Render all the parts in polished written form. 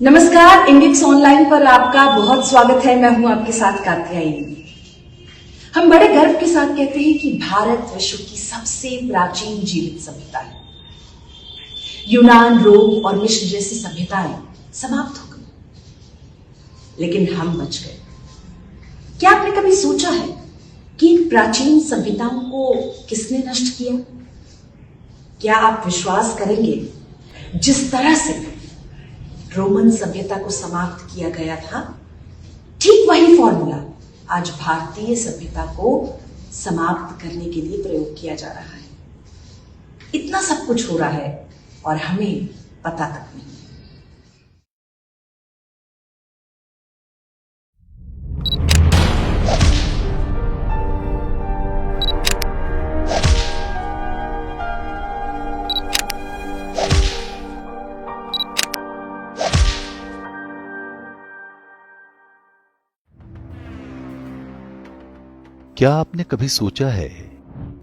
नमस्कार, इंडिक्स ऑनलाइन पर आपका बहुत स्वागत है। मैं हूं आपके साथ कात्यायनी। हम बड़े गर्व के साथ कहते हैं कि भारत विश्व की सबसे प्राचीन जीवित सभ्यता है। यूनान, रोम और मिस्र जैसी सभ्यताएं समाप्त हो गई, लेकिन हम बच गए। क्या आपने कभी सोचा है कि इन प्राचीन सभ्यताओं को किसने नष्ट किया? क्या आप विश्वास करेंगे, जिस तरह से रोमन सभ्यता को समाप्त किया गया था, ठीक वही फॉर्मूला आज भारतीय सभ्यता को समाप्त करने के लिए प्रयोग किया जा रहा है। इतना सब कुछ हो रहा है और हमें पता तक नहीं। क्या आपने कभी सोचा है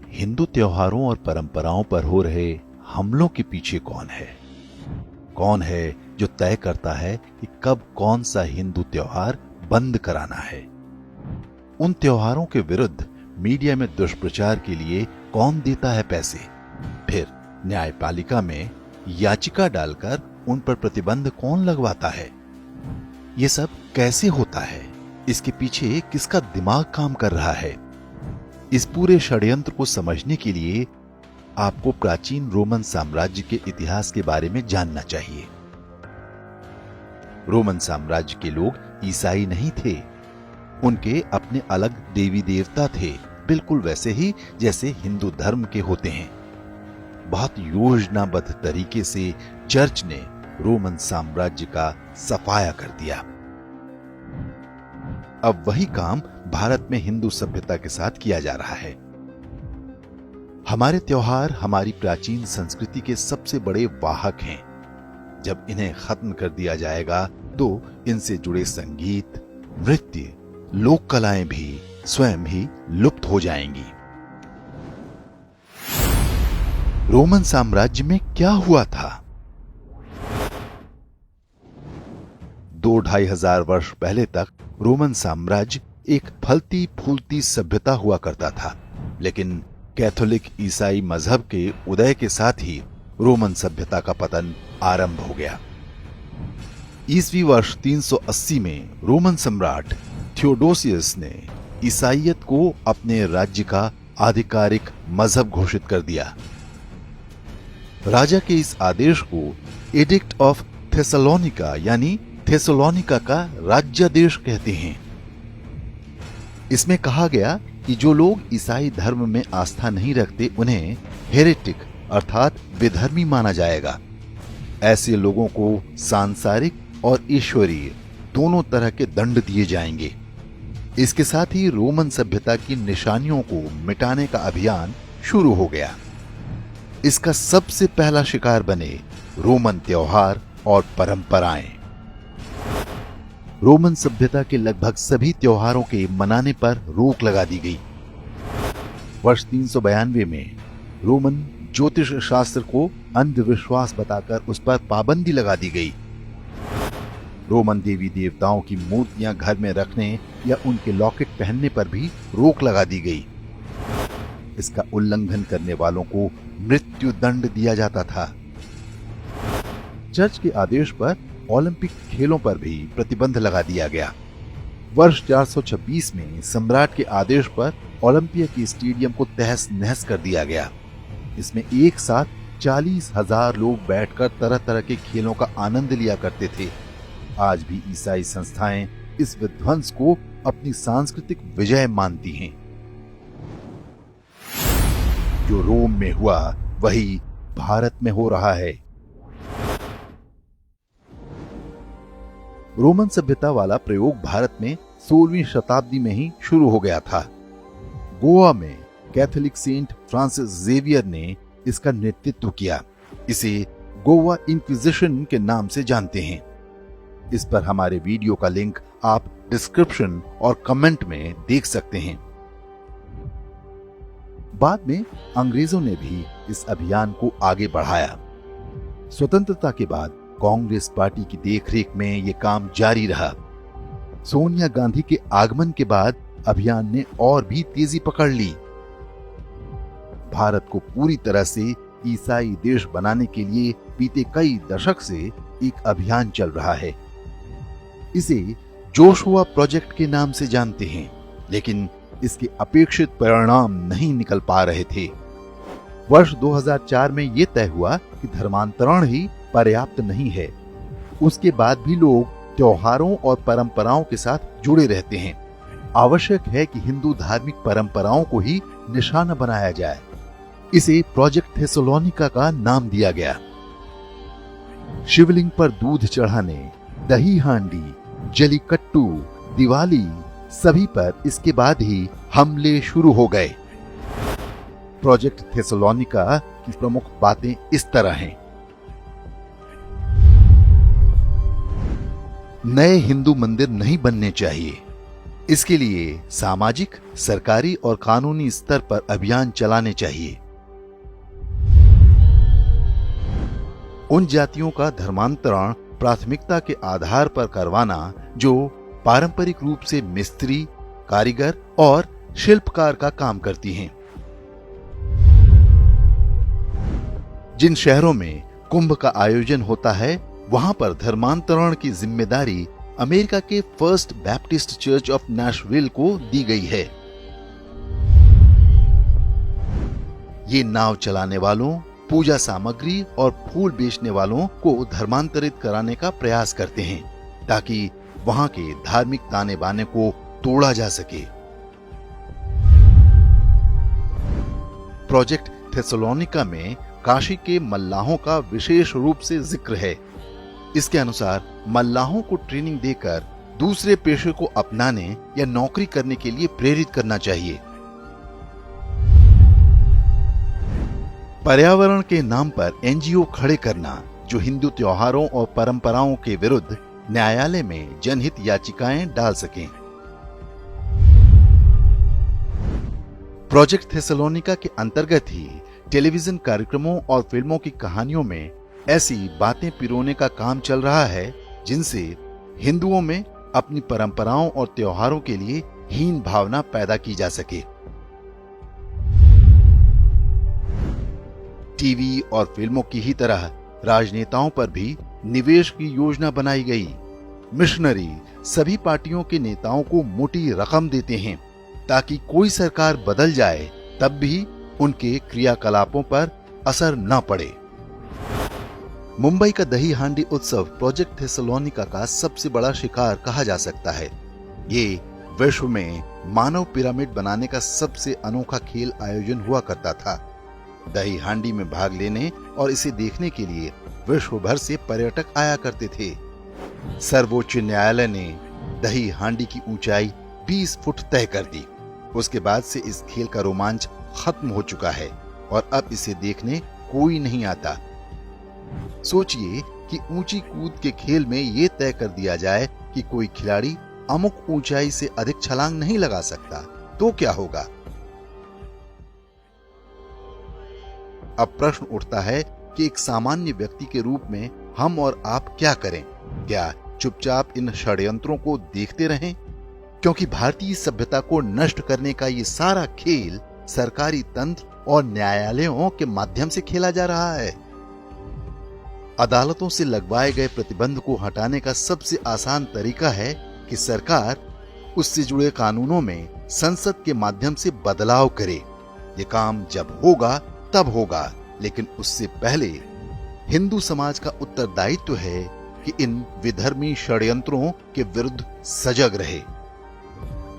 हिंदू त्योहारों और परंपराओं पर हो रहे हमलों के पीछे कौन है? कौन है जो तय करता है कि कब कौन सा हिंदू त्योहार बंद कराना है? उन त्योहारों के विरुद्ध मीडिया में दुष्प्रचार के लिए कौन देता है पैसे? फिर न्यायपालिका में याचिका डालकर उन पर प्रतिबंध कौन लगवाता है? ये सब कैसे होता है? इसके पीछे किसका दिमाग काम कर रहा है? इस पूरे षड्यंत्र को समझने के लिए आपको प्राचीन रोमन साम्राज्य के इतिहास के बारे में जानना चाहिए। रोमन साम्राज्य के लोग ईसाई नहीं थे। उनके अपने अलग देवी देवता थे, बिल्कुल वैसे ही जैसे हिंदू धर्म के होते हैं। बहुत योजनाबद्ध तरीके से चर्च ने रोमन साम्राज्य का सफाया कर दिया। अब वही काम भारत में हिंदू सभ्यता के साथ किया जा रहा है। हमारे त्योहार हमारी प्राचीन संस्कृति के सबसे बड़े वाहक हैं। जब इन्हें खत्म कर दिया जाएगा तो इनसे जुड़े संगीत, नृत्य, लोक कलाएं भी स्वयं ही लुप्त हो जाएंगी। रोमन साम्राज्य में क्या हुआ था? 2-2.5 हजार वर्ष पहले तक रोमन साम्राज्य एक फलती फूलती सभ्यता हुआ करता था, लेकिन कैथोलिक ईसाई मजहब के उदय के साथ ही रोमन सभ्यता का पतन आरंभ हो गया। ईसवी वर्ष 380 में रोमन सम्राट थियोडोसियस ने ईसाईयत को अपने राज्य का आधिकारिक मजहब घोषित कर दिया। राजा के इस आदेश को एडिक्ट ऑफ थेसलोनिका यानी थेसलोनिका का राज्यादेश कहते हैं। इसमें कहा गया कि जो लोग ईसाई धर्म में आस्था नहीं रखते उन्हें हेरेटिक अर्थात विधर्मी माना जाएगा। ऐसे लोगों को सांसारिक और ईश्वरीय दोनों तरह के दंड दिए जाएंगे। इसके साथ ही रोमन सभ्यता की निशानियों को मिटाने का अभियान शुरू हो गया। इसका सबसे पहला शिकार बने रोमन त्योहार और परंपराएं। रोमन सभ्यता के लगभग सभी त्योहारों के मनाने पर रोक लगा दी गई। वर्ष 392 में रोमन ज्योतिष शास्त्र को अंधविश्वास बताकर उस पर पाबंदी लगा दी गई। रोमन देवी देवताओं की मूर्तियां घर में रखने या उनके लॉकेट पहनने पर भी रोक लगा दी गई। इसका उल्लंघन करने वालों को मृत्यु दंड दिया जाता था। चर्च के आदेश पर ओलंपिक खेलों पर भी प्रतिबंध लगा दिया गया। वर्ष 426 में सम्राट के आदेश पर ओलंपिया के स्टेडियम को तहस नहस कर दिया गया। इसमें एक साथ 40,000 लोग बैठकर तरह तरह के खेलों का आनंद लिया करते थे। आज भी ईसाई संस्थाएं इस विध्वंस को अपनी सांस्कृतिक विजय मानती हैं। जो रोम में हुआ वही भारत में हो रहा है। रोमन सभ्यता वाला प्रयोग भारत में 16वीं शताब्दी में ही शुरू हो गया था। गोवा में कैथोलिक सेंट फ्रांसिस जेवियर ने इसका नेतृत्व किया। इसे गोवा इंक्विजिशन के नाम से जानते हैं। इस पर हमारे वीडियो का लिंक आप डिस्क्रिप्शन और कमेंट में देख सकते हैं। बाद में अंग्रेजों ने भी इस अभियान को आगे बढ़ाया। स्वतंत्रता के बाद कांग्रेस पार्टी की देखरेख में ये काम जारी रहा। सोनिया गांधी के आगमन के बाद अभियान ने और भी तेजी पकड़ ली। भारत को पूरी तरह से ईसाई देश बनाने के लिए बीते कई दशक से एक अभियान चल रहा है। इसे जोशुआ प्रोजेक्ट के नाम से जानते हैं, लेकिन इसके अपेक्षित परिणाम नहीं निकल पा रहे थे। वर्ष 2004 में यह तय हुआ कि धर्मांतरण ही पर्याप्त नहीं है। उसके बाद भी लोग त्योहारों और परंपराओं के साथ जुड़े रहते हैं। आवश्यक है कि हिंदू धार्मिक परंपराओं को ही निशाना बनाया जाए। इसे प्रोजेक्ट थेसलोनिका का नाम दिया गया। शिवलिंग पर दूध चढ़ाने, दही हांडी, जलीकट्टू, दिवाली सभी पर इसके बाद ही हमले शुरू हो गए। प्रोजेक्ट थेसलोनिका की प्रमुख बातें इस तरह हैं। नए हिंदू मंदिर नहीं बनने चाहिए। इसके लिए सामाजिक, सरकारी और कानूनी स्तर पर अभियान चलाने चाहिए। उन जातियों का धर्मांतरण प्राथमिकता के आधार पर करवाना जो पारंपरिक रूप से मिस्त्री, कारीगर और शिल्पकार का काम करती हैं। जिन शहरों में कुंभ का आयोजन होता है, वहां पर धर्मांतरण की जिम्मेदारी अमेरिका के first Baptist church of Nashville को दी गई है। ये नाव चलाने वालों, पूजा सामग्री और फूल बेचने वालों को धर्मांतरित कराने का प्रयास करते हैं, ताकि वहां के धार्मिक ताने बाने को तोड़ा जा सके। प्रोजेक्ट थेसलोनिका में काशी के मल्लाहों का विशेष रूप से जिक्र है। इसके अनुसार मल्लाहों को ट्रेनिंग देकर दूसरे पेशे को अपनाने या नौकरी करने के लिए प्रेरित करना चाहिए। पर्यावरण के नाम पर एनजीओ खड़े करना, जो हिंदू त्योहारों और परंपराओं के विरुद्ध न्यायालय में जनहित याचिकाएं डाल सकें। प्रोजेक्ट थेसलोनिका के अंतर्गत ही टेलीविजन कार्यक्रमों और फिल्मों की कहानियों में ऐसी बातें पिरोने का काम चल रहा है जिनसे हिंदुओं में अपनी परंपराओं और त्योहारों के लिए हीन भावना पैदा की जा सके। टीवी और फिल्मों की ही तरह राजनेताओं पर भी निवेश की योजना बनाई गई। मिशनरी सभी पार्टियों के नेताओं को मोटी रकम देते हैं ताकि कोई सरकार बदल जाए तब भी उनके क्रियाकलापों पर असर न पड़े। मुंबई का दही हांडी उत्सव प्रोजेक्ट थेसलोनिका का सबसे बड़ा शिकार कहा जा सकता है। ये विश्व में मानव पिरामिड बनाने का सबसे अनोखा खेल आयोजन हुआ करता था। दही हांडी में भाग लेने और इसे देखने के लिए विश्व भर से पर्यटक आया करते थे। सर्वोच्च न्यायालय ने दही हांडी की ऊंचाई 20 फुट तय कर दी। उसके बाद से इस खेल का रोमांच खत्म हो चुका है और अब इसे देखने कोई नहीं आता। सोचिए कि ऊंची कूद के खेल में यह तय कर दिया जाए कि कोई खिलाड़ी अमुक ऊंचाई से अधिक छलांग नहीं लगा सकता, तो क्या होगा? अब प्रश्न उठता है कि एक सामान्य व्यक्ति के रूप में हम और आप क्या करें? क्या चुपचाप इन षड्यंत्रों को देखते रहें? क्योंकि भारतीय सभ्यता को नष्ट करने का ये सारा खेल सरकारी तंत्र और न्यायालयों के माध्यम से खेला जा रहा है। अदालतों से लगवाए गए प्रतिबंध को हटाने का सबसे आसान तरीका है कि सरकार उससे जुड़े कानूनों में संसद के माध्यम से बदलाव करे। ये काम जब होगा तब होगा, लेकिन उससे पहले हिंदू समाज का उत्तरदायित्व है कि इन विधर्मी षड्यंत्रों के विरुद्ध सजग रहे।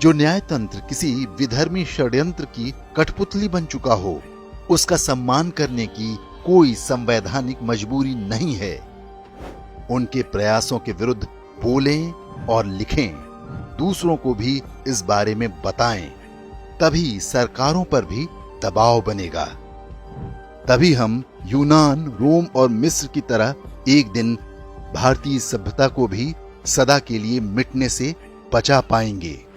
जो न्यायतंत्र किसी विधर्मी षड्यंत्र की कठपुतली बन चुका हो, उसका सम्मान करने की कोई संवैधानिक मजबूरी नहीं है। उनके प्रयासों के विरुद्ध बोलें और लिखें, दूसरों को भी इस बारे में बताएं। तभी सरकारों पर भी दबाव बनेगा। तभी हम यूनान, रोम और मिस्र की तरह एक दिन भारतीय सभ्यता को भी सदा के लिए मिटने से बचा पाएंगे।